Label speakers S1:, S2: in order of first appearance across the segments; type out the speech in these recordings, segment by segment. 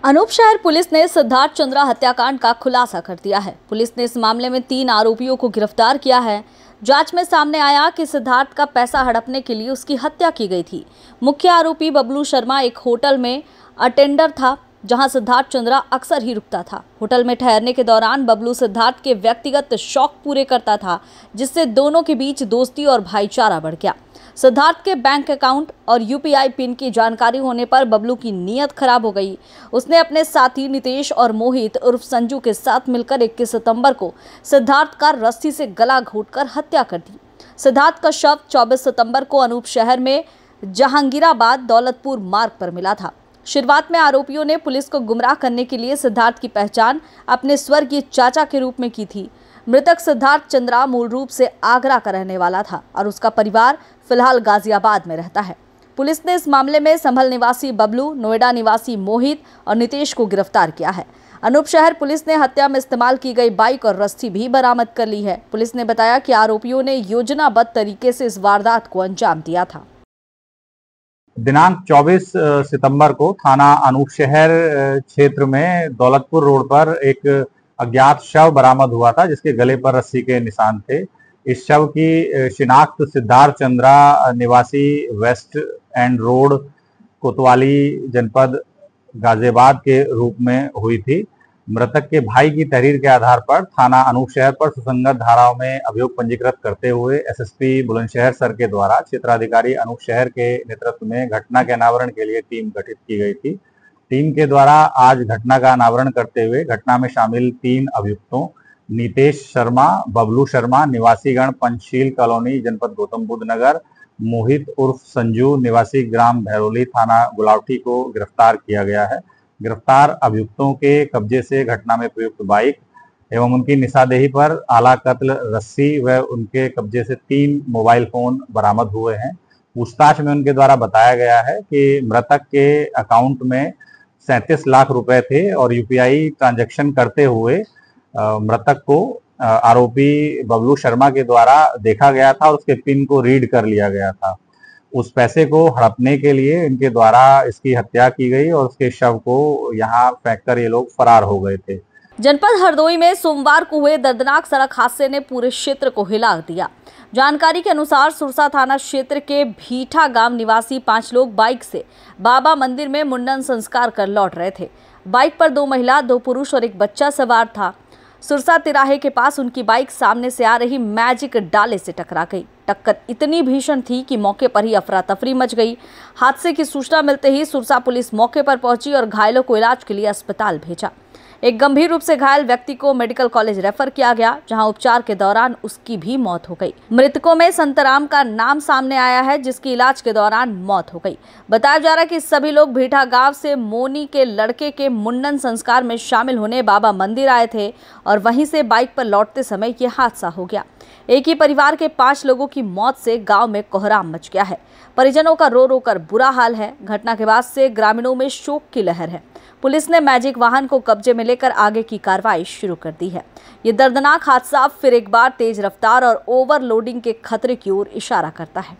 S1: अनूप शहर पुलिस ने सिद्धार्थ चंद्रा हत्याकांड का खुलासा कर दिया है। पुलिस ने इस मामले में 3 आरोपियों को गिरफ्तार किया है। जांच में सामने आया कि सिद्धार्थ का पैसा हड़पने के लिए उसकी हत्या की गई थी। मुख्य आरोपी बबलू शर्मा एक होटल में अटेंडर था, जहां सिद्धार्थ चंद्रा अक्सर ही रुकता था। होटल में ठहरने के दौरान बबलू सिद्धार्थ के व्यक्तिगत शौक पूरे करता था, जिससे दोनों के बीच दोस्ती और भाईचारा बढ़ गया। सिद्धार्थ के बैंक अकाउंट और यूपीआई पिन की जानकारी होने पर बबलू की नीयत खराब हो गई। उसने अपने साथी नितेश और मोहित उर्फ संजू के साथ मिलकर 21 सितंबर को सिद्धार्थ का रस्सी से गला घोंटकर हत्या कर दी। सिद्धार्थ का शव 24 सितंबर को अनूप शहर में जहांगीराबाद दौलतपुर मार्ग पर मिला था। शुरुआत में आरोपियों ने पुलिस को गुमराह करने के लिए सिद्धार्थ की पहचान अपने स्वर्गीय चाचा के रूप में की थी। मृतक सिद्धार्थ चंद्रा मूल रूप से आगरा का रहने वाला था और उसका परिवार फिलहाल गाजियाबाद में रहता है। पुलिस ने इस मामले में संभल निवासी बबलू, नोएडा निवासी मोहित और नितेश को गिरफ्तार किया है। अनूप शहर पुलिस ने हत्या में इस्तेमाल की गई बाइक और रस्सी भी बरामद कर ली है। पुलिस ने बताया कि आरोपियों ने योजनाबद्ध तरीके से इस वारदात को अंजाम दिया था।
S2: दिनांक 24 सितंबर को थाना अनूप शहर क्षेत्र में दौलतपुर रोड पर एक अज्ञात शव बरामद हुआ था, जिसके गले पर रस्सी के निशान थे। इस शव की शिनाख्त सिद्धार्थ चंद्रा निवासी वेस्ट एंड रोड कोतवाली जनपद गाजियाबाद के रूप में हुई थी। मृतक के भाई की तहरीर के आधार पर थाना अनूप शहर पर सुसंगत धाराओं में अभियोग पंजीकृत करते हुए एसएसपी बुलंदशहर सर के द्वारा क्षेत्राधिकारी अनूप शहर के नेतृत्व में घटना के अनावरण के लिए टीम गठित की गई थी। टीम के द्वारा आज घटना का अनावरण करते हुए घटना में शामिल 3 अभियुक्तों नितेश शर्मा, बबलू शर्मा निवासीगण पंचशील कॉलोनी जनपद गौतम बुद्ध नगर, मोहित उर्फ संजू निवासी ग्राम भैरोली थाना गुलावटी को गिरफ्तार किया गया है। गिरफ्तार अभियुक्तों के कब्जे से घटना में प्रयुक्त बाइक एवं उनकी निशादेही पर आला कत्ल रस्सी व उनके कब्जे से 3 मोबाइल फोन बरामद हुए हैं। पूछताछ में उनके द्वारा बताया गया है कि मृतक के अकाउंट में 37 लाख रुपए थे और यूपीआई ट्रांजैक्शन करते हुए मृतक को आरोपी बबलू शर्मा के द्वारा देखा गया था और उसके पिन को रीड कर लिया गया था। उस पैसे को हड़पने के लिए इनके द्वारा इसकी हत्या की गई और उसके शव को यहाँ फेंककर ये लोग फरार हो गए थे।
S1: जनपद हरदोई में सोमवार को हुए दर्दनाक सड़क हादसे ने पूरे क्षेत्र को हिला दिया। जानकारी के अनुसार सुरसा थाना क्षेत्र के भीठा गांव निवासी 5 लोग बाइक से बाबा मंदिर में मुंडन संस्कार कर लौट रहे थे। बाइक पर 2 महिला, 2 पुरुष और एक बच्चा सवार था। सुरसा तिराहे के पास उनकी बाइक सामने से आ रही मैजिक डाले से टकरा गई। टक्कर इतनी भीषण थी कि मौके पर ही अफरा तफरी मच गई। हादसे की सूचना मिलते ही सुरसा पुलिस मौके पर पहुंची और घायलों को इलाज के लिए अस्पताल भेजा। एक गंभीर रूप से घायल व्यक्ति को मेडिकल कॉलेज रेफर किया गया, जहां उपचार के दौरान उसकी भी मौत हो गई। मृतकों में संतराम का नाम सामने आया है, जिसकी इलाज के दौरान मौत हो गई। बताया जा रहा है कि सभी लोग भीठा गांव से मोनी के लड़के के मुंडन संस्कार में शामिल होने बाबा मंदिर आए थे और वहीं से बाइक पर लौटते समय ये हादसा हो गया। एक ही परिवार के 5 लोगों की मौत से गांव में कोहराम मच गया है। परिजनों का रो रो कर बुरा हाल है। घटना के बाद से ग्रामीणों में शोक की लहर है। पुलिस ने मैजिक वाहन को कब्जे में लेकर आगे की कार्रवाई शुरू कर दी है। ये दर्दनाक हादसा फिर एक बार तेज रफ्तार और ओवरलोडिंग के खतरे की ओर इशारा करता है।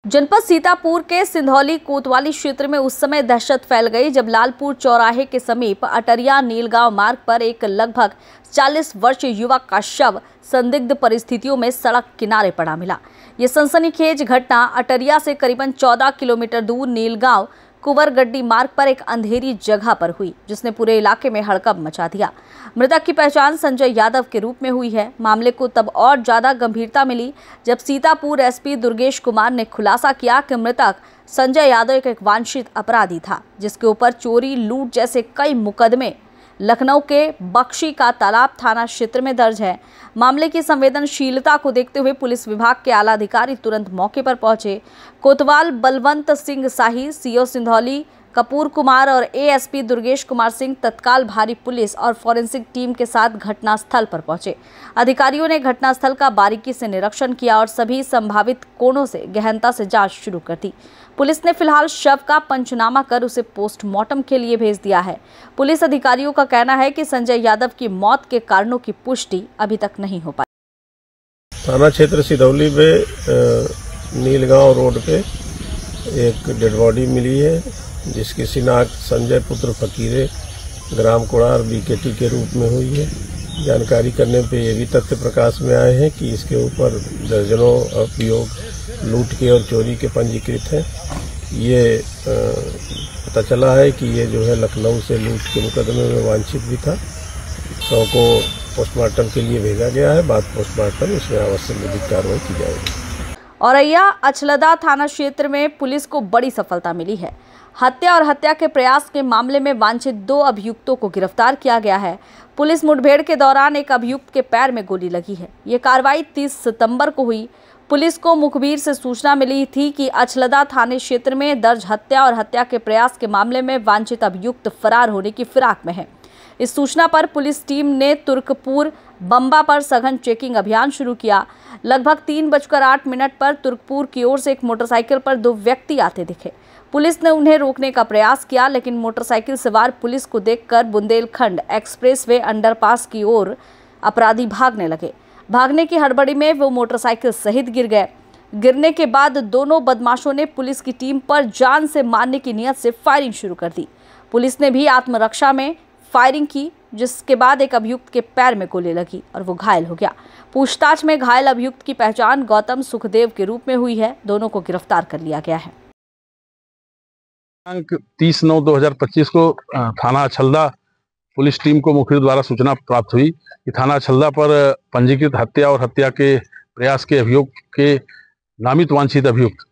S1: जनपद सीतापुर के सिंधौली कोतवाली क्षेत्र में उस समय दहशत फैल गई जब लालपुर चौराहे के समीप अटरिया नीलगांव मार्ग पर एक लगभग 40 वर्षीय युवक का शव संदिग्ध परिस्थितियों में सड़क किनारे पड़ा मिला। ये सनसनीखेज घटना अटरिया से करीबन 14 किलोमीटर दूर नीलगांव कुंवरगड्डी मार्ग पर एक अंधेरी जगह पर हुई, जिसने पूरे इलाके में हड़कंप मचा दिया। मृतक की पहचान संजय यादव के रूप में हुई है। मामले को तब और ज्यादा गंभीरता मिली जब सीतापुर एसपी दुर्गेश कुमार ने खुलासा किया कि मृतक संजय यादव एक वांछित अपराधी था, जिसके ऊपर चोरी, लूट जैसे कई मुकदमे लखनऊ के बख्शी का तालाब थाना क्षेत्र में दर्ज है। मामले की संवेदनशीलता को देखते हुए पुलिस विभाग के आला अधिकारी तुरंत मौके पर पहुंचे। कोतवाल बलवंत सिंह शाही, सीओ सिंधौली कपूर कुमार और एएसपी दुर्गेश कुमार सिंह तत्काल भारी पुलिस और फॉरेंसिक टीम के साथ घटनास्थल पर पहुंचे। अधिकारियों ने घटनास्थल का बारीकी से निरीक्षण किया और सभी संभावित कोणों से गहनता से जांच शुरू कर दी। पुलिस ने फिलहाल शव का पंचनामा कर उसे पोस्टमार्टम के लिए भेज दिया है। पुलिस अधिकारियों का कहना है कि संजय यादव की मौत के कारणों की पुष्टि अभी तक नहीं हो पाई।
S3: थाना क्षेत्र सिंधौली में नीलगांव रोड पे एक डेड बॉडी मिली है जिसकी शिनाख्त संजय पुत्र फकीरे ग्राम कोड़ार बीकेटी के रूप में हुई है। जानकारी करने पे ये भी तथ्य प्रकाश में आए हैं कि इसके ऊपर दर्जनों अभियोग लूट के और चोरी के पंजीकृत हैं। ये पता चला है कि ये जो है लखनऊ से लूट के मुकदमे में वांछित भी था। शव को पोस्टमार्टम के लिए भेजा गया है। बाद पोस्टमार्टम इसमें आवश्यक विधिक कार्रवाई की जाएगी।
S1: औरैया अछलदा थाना क्षेत्र में पुलिस को बड़ी सफलता मिली है। हत्या और हत्या के प्रयास के मामले में वांछित 2 अभियुक्तों को गिरफ्तार किया गया है। पुलिस मुठभेड़ के दौरान एक अभियुक्त के पैर में गोली लगी है। ये कार्रवाई 30 सितंबर को हुई। पुलिस को मुखबिर से सूचना मिली थी कि अछलदा थाने क्षेत्र में दर्ज हत्या और हत्या के प्रयास के मामले में वांछित अभियुक्त फरार होने की फिराक में है। इस सूचना पर पुलिस टीम ने तुर्कपुर बम्बा पर सघन चेकिंग अभियान शुरू किया। लगभग 3:08 पर तुर्कपुर की ओर से एक मोटरसाइकिल पर 2 व्यक्ति आते दिखे। पुलिस ने उन्हें रोकने का प्रयास किया, लेकिन मोटरसाइकिल सवार पुलिस को देखकर बुंदेलखंड एक्सप्रेसवे अंडरपास की ओर अपराधी भागने लगे। भागने की हड़बड़ी में वो मोटरसाइकिल सहित गिर गए। गिरने के बाद दोनों बदमाशों ने पुलिस की टीम पर जान से मारने की नीयत से फायरिंग शुरू कर दी। पुलिस ने भी आत्मरक्षा में फायरिंग की, जिसके बाद एक अभियुक्त के पैर में गोली लगी और वो घायल हो गया। पूछताछ में घायल अभियुक्त की पहचान गौतम सुखदेव के रूप में हुई है। दोनों को गिरफ्तार कर लिया गया है।
S4: 30/9/2025 को थाना अछलदा पुलिस टीम को मुखबिर द्वारा सूचना प्राप्त हुई कि थाना अछलदा पर पंजीकृत हत्या और हत्या के प्रयास के अभियोग के नामित वांछित अभियुक्त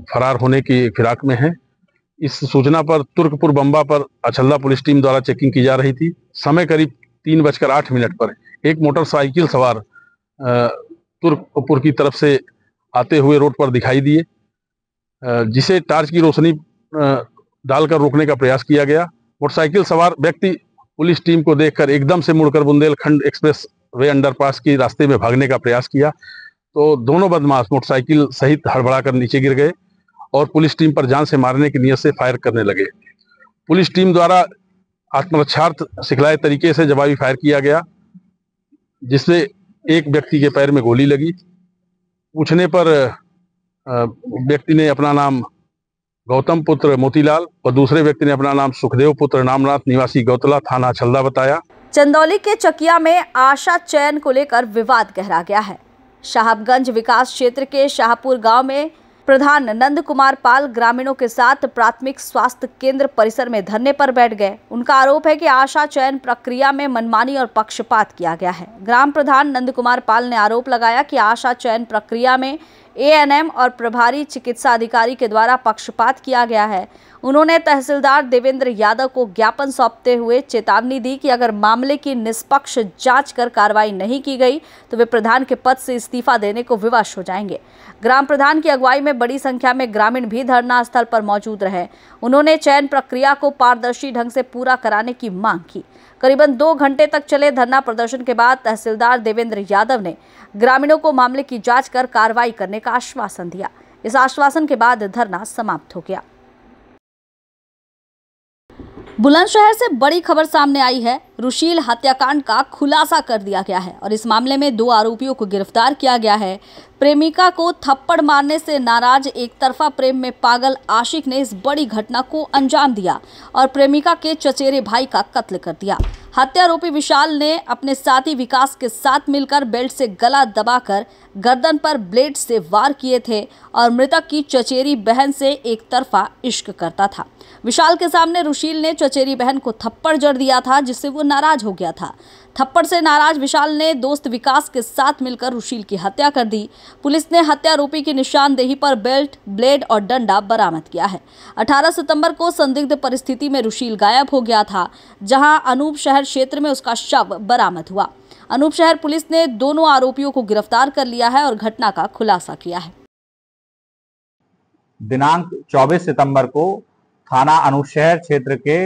S4: फरार होने की फिराक में है। इस सूचना पर तुर्कपुर बम्बा पर अछलदा पुलिस टीम द्वारा चेकिंग की जा रही थी। समय करीब 3:08 पर एक मोटरसाइकिल सवार तुर्कपुर की तरफ से आते हुए रोड पर दिखाई दिए, जिसे टार्च की रोशनी डालकर रोकने का प्रयास किया गया। मोटरसाइकिल सवार व्यक्ति पुलिस टीम को देखकर एकदम से मुड़कर बुंदेलखंड एक्सप्रेस वे अंडरपास के रास्ते में भागने का प्रयास किया, तो दोनों बदमाश मोटरसाइकिल सहित हड़बड़ाकर नीचे गिर गए और पुलिस टीम पर जान से मारने की नीयत से फायर करने लगे। पुलिस टीम द्वारा आत्मरक्षार्थ सिखलाए तरीके से जवाबी फायर किया गया, जिससे एक व्यक्ति के पैर में गोली लगी। पूछने पर व्यक्ति ने अपना नाम गौतम पुत्र मोतीलाल और दूसरे व्यक्ति ने अपना नाम सुखदेव पुत्र नामनाथ निवासी गौतला थाना अछलदा बताया।
S1: चंदौली के चकिया में आशा चयन को लेकर विवाद गहरा गया है। साहबगंज विकास क्षेत्र के शाहपुर गांव में प्रधान नंद कुमार पाल ग्रामीणों के साथ प्राथमिक स्वास्थ्य केंद्र परिसर में धरने पर बैठ गए। उनका आरोप है कि आशा चयन प्रक्रिया में मनमानी और पक्षपात किया गया है। ग्राम प्रधान नंद कुमार पाल ने आरोप लगाया कि आशा चयन प्रक्रिया में एएनएम और प्रभारी चिकित्सा अधिकारी के द्वारा पक्षपात किया गया है। उन्होंने तहसीलदार देवेंद्र यादव को ज्ञापन सौंपते हुए चेतावनी दी कि अगर मामले की निष्पक्ष जांच कर कार्रवाई नहीं की गई तो वे प्रधान के पद से इस्तीफा देने को विवश हो जाएंगे। ग्राम प्रधान की अगुवाई में बड़ी संख्या में ग्रामीण भी धरना स्थल पर मौजूद रहे। उन्होंने चयन प्रक्रिया को पारदर्शी ढंग से पूरा कराने की मांग की। करीबन 2 घंटे तक चले धरना प्रदर्शन के बाद तहसीलदार देवेंद्र यादव ने ग्रामीणों को मामले की जांच कर कार्रवाई करने का आश्वासन दिया। इस आश्वासन के बाद धरना समाप्त हो गया। बुलंदशहर से बड़ी खबर सामने आई है। रुशील हत्याकांड का खुलासा कर दिया गया है और इस मामले में 2 आरोपियों को गिरफ्तार किया गया है। प्रेमिका को थप्पड़ मारने से नाराज एक तरफा प्रेम में पागल आशिक ने इस बड़ी घटना को अंजाम दिया और प्रेमिका के चचेरे भाई का कत्ल कर दिया। हत्यारोपी विशाल ने अपने साथी विकास के साथ मिलकर बेल्ट से गला दबाकर गर्दन पर ब्लेड से वार किए थे और मृतक की चचेरी बहन से एक तरफा इश्क करता था। विशाल के सामने रुशील ने चचेरी बहन को थप्पड़ जड़ दिया था, जिससे वो नाराज हो गया था। थप्पड़ से नाराज विशाल ने दोस्त विकास के साथ मिलकर रुशील की हत्या कर दी। पुलिस ने हत्यारोपी की निशानदेही पर बेल्ट, ब्लेड और डंडा बरामद किया है। 18 सितंबर को संदिग्ध परिस्थिति में रुशील गायब हो गया था, जहां अनूप शहर क्षेत्र में उसका शव बरामद हुआ। अनूप शहर पुलिस ने दोनों आरोपियों को गिरफ्तार कर लिया है और घटना का खुलासा किया है।
S2: दिनांक 24 सितंबर को थाना अनूप शहर क्षेत्र के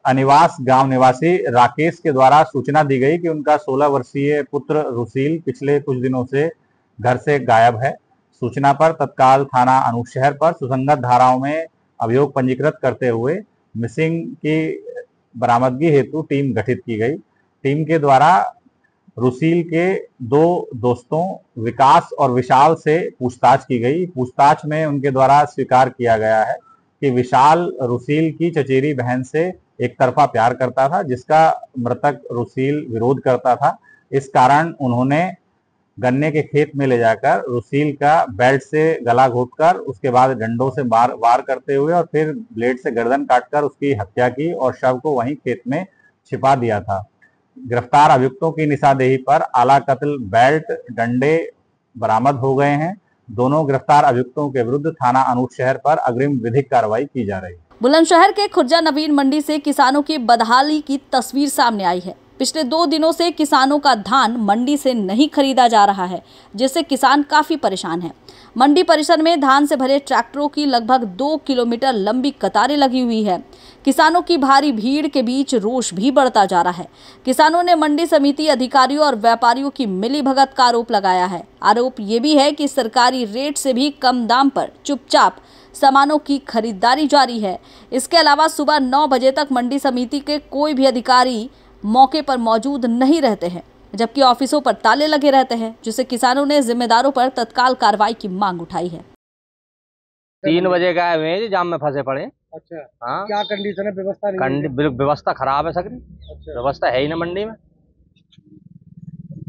S2: अनिवास गांव निवासी राकेश के द्वारा सूचना दी गई कि उनका 16 वर्षीय पुत्र रुशील पिछले कुछ दिनों से घर से गायब है। सूचना पर तत्काल थाना अनूप शहर पर सुसंगत धाराओं में अभियोग पंजीकृत करते हुए मिसिंग की बरामदगी हेतु टीम गठित की गई। टीम के द्वारा रुशील के 2 दोस्तों विकास और विशाल से पूछताछ की गई। पूछताछ में उनके द्वारा स्वीकार किया गया है कि विशाल रुसील की चचेरी बहन से एक तरफा प्यार करता था, जिसका मृतक रुसील विरोध करता था। इस कारण उन्होंने गन्ने के खेत में ले जाकर रुसील का बेल्ट से गला घोंटकर उसके बाद डंडों से वार करते हुए और फिर ब्लेड से गर्दन काटकर उसकी हत्या की और शव को वहीं खेत में छिपा दिया था। गिरफ्तार अभियुक्तों की निशानदेही पर आला कत्ल बेल्ट डंडे बरामद हो गए हैं। दोनों गिरफ्तार अभियुक्तों के विरुद्ध थाना अनूप शहर पर अग्रिम विधिक कार्रवाई की जा रही है।
S1: बुलंदशहर के खुर्जा नवीन मंडी से किसानों की बदहाली की तस्वीर सामने आई है। पिछले 2 दिनों से किसानों का धान मंडी से नहीं खरीदा जा रहा है, जिससे किसान काफी परेशान हैं। मंडी परिसर में धान से भरे ट्रैक्टरों की लगभग 2 किलोमीटर लंबी कतारें लगी हुई है। किसानों की भारी भीड़ के बीच रोष भी बढ़ता जा रहा है। किसानों ने मंडी समिति अधिकारियों और व्यापारियों की मिलीभगत का आरोप लगाया है। आरोप ये भी है कि सरकारी रेट से भी कम दाम पर चुपचाप सामानों की खरीदारी जारी है। इसके अलावा सुबह 9 बजे तक मंडी समिति के कोई भी अधिकारी मौके पर मौजूद नहीं रहते हैं, जबकि ऑफिसों पर ताले लगे रहते हैं, जिससे किसानों ने जिम्मेदारों पर तत्काल कार्रवाई की मांग उठाई है।
S5: 3 बजे गए हुए हैं, जाम में फंसे पड़े।
S6: अच्छा,
S5: हाँ,
S6: क्या कंडीशन है? व्यवस्था नहीं है?
S5: व्यवस्था खराब है सगरी।
S6: अच्छा,
S5: व्यवस्था है ही ना मंडी में।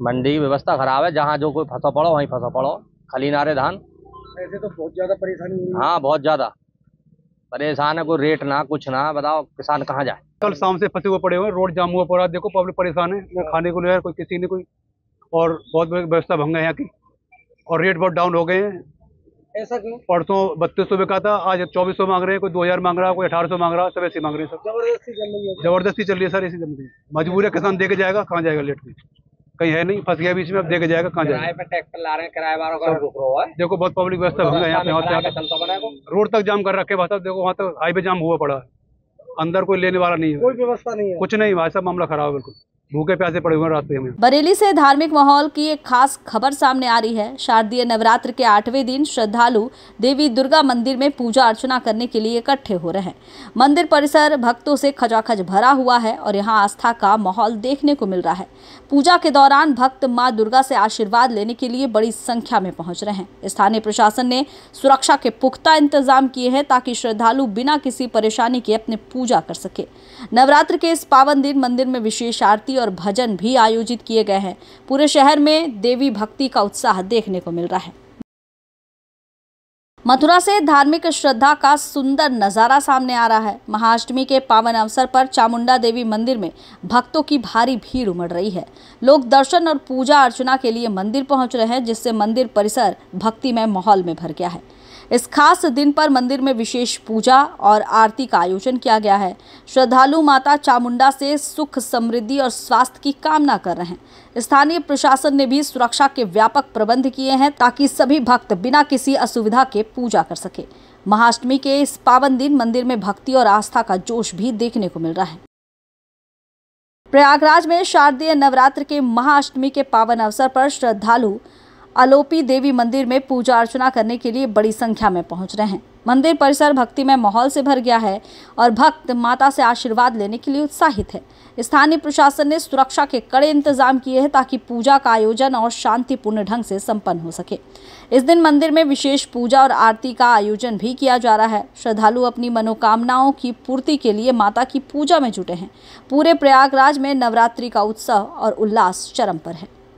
S5: मंडी की व्यवस्था खराब है, जहाँ जो कोई फंसा पड़ो वहीं फंसा पड़ो। खली नारे धान।
S6: ऐसे तो बहुत ज्यादा परेशानी हुई है।
S5: हाँ, बहुत ज्यादा परेशान है। कोई रेट ना कुछ ना, बताओ किसान कहाँ जाए।
S7: कल शाम से फंसे हुए पड़े हुए, रोड जाम हुआ पड़ा। देखो पब्लिक परेशान है, न खाने को ले कोई, किसी ने कोई, और बहुत व्यवस्था भंग है यहाँ की, और रेट बहुत डाउन हो गए हैं।
S6: ऐसा क्यों?
S7: परसों 3200 में कहा था, आज 2400 मांग रहे हैं, कोई 2000 मांग रहा है, कोई 1800 मांग रहा है। सब ऐसे मांग रहे हैं। सब
S6: जबरदस्ती चल रही है।
S7: जबरदस्ती चल रही है सर, ऐसी चल रही है। मजबूरी है, किसान दे के जाएगा, कहाँ जाएगा लेट के, कहीं है नहीं, फंस गया बीच में, अब दे के जाएगा, कहाँ जाएगा।
S5: किराए पे ट्रैक्टर ला रहे हैं, किराए वालों का रुक रहा है।
S7: देखो बहुत पब्लिक व्यवस्था भंग है यहाँ पे। रोड तक जाम कर रखे, सब देखो वहाँ तक हाईवे जाम हुआ पड़ा है। अंदर कोई लेने वाला नहीं है,
S6: कोई व्यवस्था नहीं है,
S7: कुछ नहीं। भाई साहब मामला खराब है, बिल्कुल भूखे प्यासे पड़े हुए रास्ते में।
S1: बरेली से धार्मिक माहौल की एक खास खबर सामने आ रही है। शारदीय नवरात्र के 8वें दिन श्रद्धालु देवी दुर्गा मंदिर में पूजा अर्चना करने के लिए इकट्ठे हो रहे हैं। मंदिर परिसर भक्तों से खचाखच भरा हुआ है और यहाँ आस्था का माहौल देखने को मिल रहा है। पूजा के दौरान भक्त मां दुर्गा से आशीर्वाद लेने के लिए बड़ी संख्या में पहुंच रहे हैं। स्थानीय प्रशासन ने सुरक्षा के पुख्ता इंतजाम किए हैं ताकि श्रद्धालु बिना किसी परेशानी के अपनी पूजा कर सके। नवरात्र के इस पावन दिन मंदिर में विशेष आरती और भजन भी आयोजित किए गए हैं। पूरे शहर में देवी भक्ति का उत्साह देखने को मिल रहा है। मथुरा से धार्मिक श्रद्धा का सुंदर नजारा सामने आ रहा है। महाअष्टमी के पावन अवसर पर चामुंडा देवी मंदिर में भक्तों की भारी भीड़ उमड़ रही है। लोग दर्शन और पूजा अर्चना के लिए मंदिर पहुंच रहे हैं, जिससे मंदिर परिसर भक्तिमय माहौल में भर गया है। इस खास दिन पर मंदिर में विशेष पूजा और आरती का आयोजन किया गया है। श्रद्धालु माता चामुंडा से सुख, समृद्धि और स्वास्थ्य की कामना कर रहे हैं। स्थानीय प्रशासन ने भी सुरक्षा के व्यापक प्रबंध किए हैं ताकि सभी भक्त बिना किसी असुविधा के पूजा कर सके। महाअष्टमी के इस पावन दिन मंदिर में भक्ति और आस्था का जोश भी देखने को मिल रहा है। प्रयागराज में शारदीय नवरात्र के महाअष्टमी के पावन अवसर पर श्रद्धालु आलोपी देवी मंदिर में पूजा अर्चना करने के लिए बड़ी संख्या में पहुंच रहे हैं। मंदिर परिसर भक्तिमय माहौल से भर गया है और भक्त माता से आशीर्वाद लेने के लिए उत्साहित है। स्थानीय प्रशासन ने सुरक्षा के कड़े इंतजाम किए हैं ताकि पूजा का आयोजन और शांतिपूर्ण ढंग से संपन्न हो सके। इस दिन मंदिर में विशेष पूजा और आरती का आयोजन भी किया जा रहा है। श्रद्धालु अपनी मनोकामनाओं की पूर्ति के लिए माता की पूजा में जुटे हैं। पूरे प्रयागराज में नवरात्रि का उत्सव और उल्लास चरम पर है।